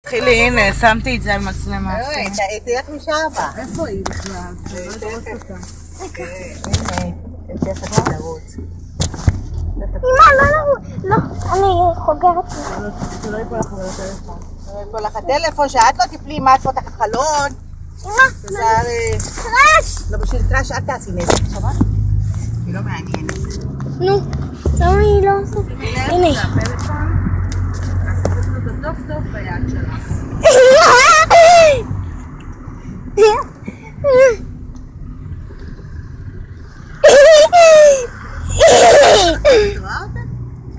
תחילי, הנה, שמתי את זה על מצלמה. תלך משאבה. איפה היא בכלל? הנה, המשך התדרות. לא, אני חוגרת. שלא ייפול לך בטלפון. לא ייפול לך הטלפון, שאת לא תפלי, מה את פותחת החלון? קראש! לא, בשביל קראש את תעשי נזק, שמעת? היא לא מעניינת. נו, למה היא לא עושה? הנה. הפלאפון, תעשי אותו טוב טוב ביד שלך. את רואה אותה?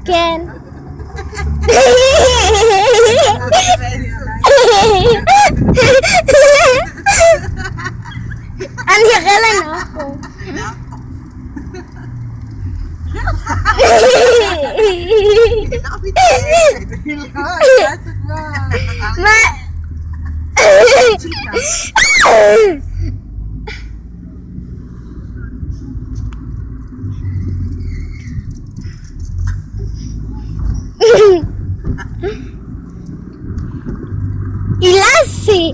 כן. אני אראה לנאקו. מה? אילסי!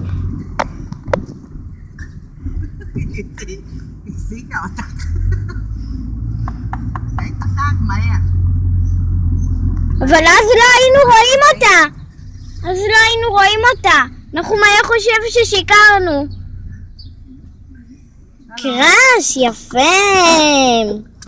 הפסיקה אותך. היית עושה מהר. אבל אז לא היינו רואים אותה. אז לא היינו רואים אותה. נחום היה חושב ששיקרנו. קראש, יפה.